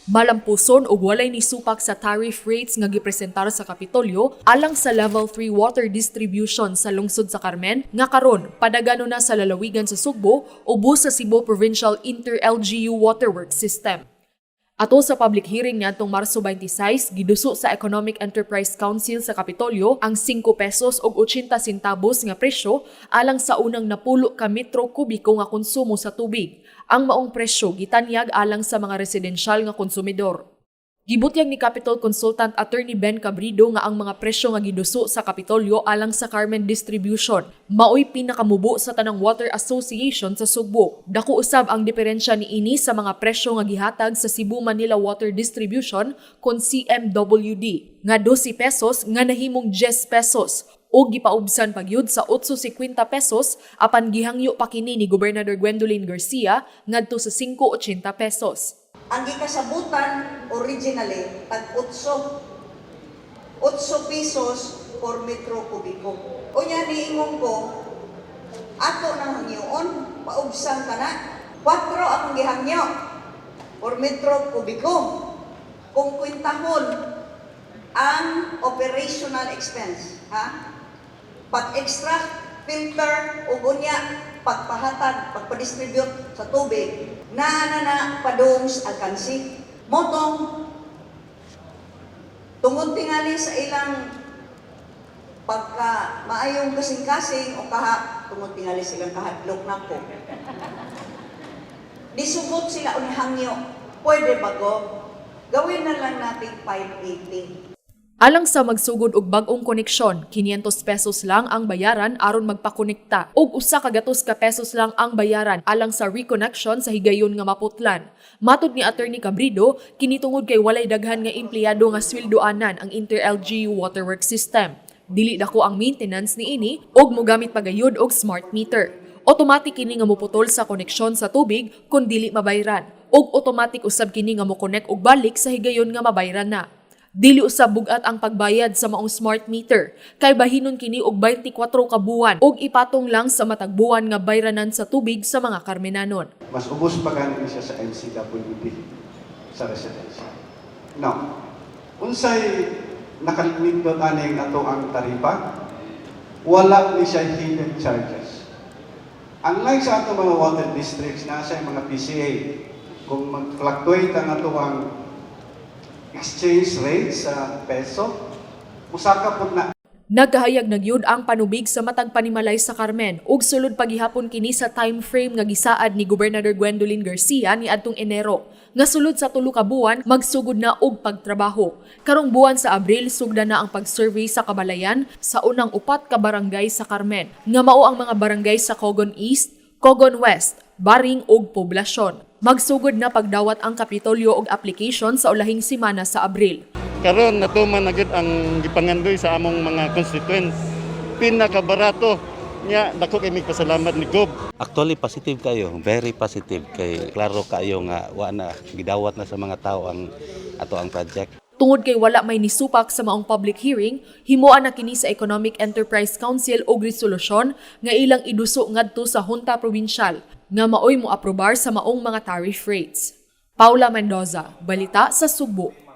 Malampuson og walay nisupak sa tariff rates nga gipresentar sa Kapitolyo alang sa Level 3 water distribution sa lungsod sa Carmen nga karon padagano na sa lalawigan sa Sugbo ubos sa Cebu Provincial Inter-LGU Waterworks System. Ato sa public hearing niadtong Marso 26, giduso sa Economic Enterprise Council sa Kapitolyo ang 5 pesos og 80 centavos nga presyo alang sa unang napulo ka metro kubiko nga konsumo sa tubig. Ang maong presyo gitanyag alang sa mga residential nga konsumidor. Gibutyag ni Capital Consultant Attorney Ben Cabrido nga ang mga presyo nga giduso sa Kapitolyo alang sa Carmen Distribution maoy pinakamubo sa tanang Water Association sa Sugbo. Dako usab ang diferensya niini sa mga presyo nga gihatag sa Cebu Manila Water Distribution kon CMWD nga 12 pesos nga nahimong 10 pesos o gipaubsan pagyud sa 8.50 pesos apan gihangyo pa kini ni Gobernador Gwendolyn Garcia ngadto sa 5.80 pesos. Ang gikasabutan originally tag 8 pesos per metro kubiko. Unya niingon ko, ato nang hangyoon, paubsan ka na. 4 akong gihangyo per metro kubiko. Kung kwintahon ang operational expense, ha? Pag-extract, filter, ug unya pagpahatag, pagpa-distribute sa tubig, na padong alkansi. Motong, tungod tingali sa ilang pagka maayong kasing-kasing o tungod tingali silang kahadlok na po. Disugot sila o hangyo, pwede bago, gawin na lang natin 580. Alang sa magsugod og bag-ong koneksyon, 500 pesos lang ang bayaran aron magpakonekta ug usa ka gatos ka pesos lang ang bayaran alang sa reconnection sa higayon nga maputlan. Matud ni Attorney Cabrido, kini tungod kay walay daghan nga empleyado nga sweldoanan ang Inter-LGU Waterworks System. Dili dako ang maintenance niini ug mogamit pagayud og smart meter. Automatic kini nga moputol sa koneksyon sa tubig kun dili mabayran ug automatic usab kini nga mo-connect og balik sa higayon nga mabayran na. Dili usab bugat ang pagbayad sa maong smart meter kay bahinon kini og 24 ka buwan ug ipatong lang sa matag buwan nga bayranan sa tubig sa mga Carmenanon. Mas ubos pa ganin siya sa MCWD sa residensya. Now, unsay nakalimit aning ato ang taripa, wala ni siya hidden charges. Unlike sa ato mga water districts na sa mga PCA, kung mag-fluctuate ang ato ang exchange rate sa peso, musaka po na. Nagkahayag nagyud ang panubig sa matag panimalay sa Carmen ug sulod paghihapon kini sa time frame nga gisaad ni Gobernador Gwendolyn Garcia ni adtong Enero nga sulod sa 3 ka buwan magsugod na og pagtrabaho. Karong buwan sa Abril sugda na ang pag-survey sa kabalayan sa unang 4 ka barangay sa Carmen nga mao ang mga barangay sa Cogon East, Cogon West, Baring ug Poblasyon. Magsugod na pagdawat ang Kapitolyo og application sa ulahing semana sa Abril. Karon natuman na gid ang gipangandoy sa among mga constituents. Pinakabarato nya dako kay migpasalamat ni Gob. Actually positive kayo, very positive kay klaro kayo nga wa na gidawat na sa mga tao ang ato ang project. Tungod kay wala may nisupak sa maong public hearing, himuan na kini sa Economic Enterprise Council og resolusyon nga ilang iduso ngadto sa Hunta Provincial nga maoy mo aprobar sa maong mga tariff rates. Paula Mendoza, Balita sa Sugbo.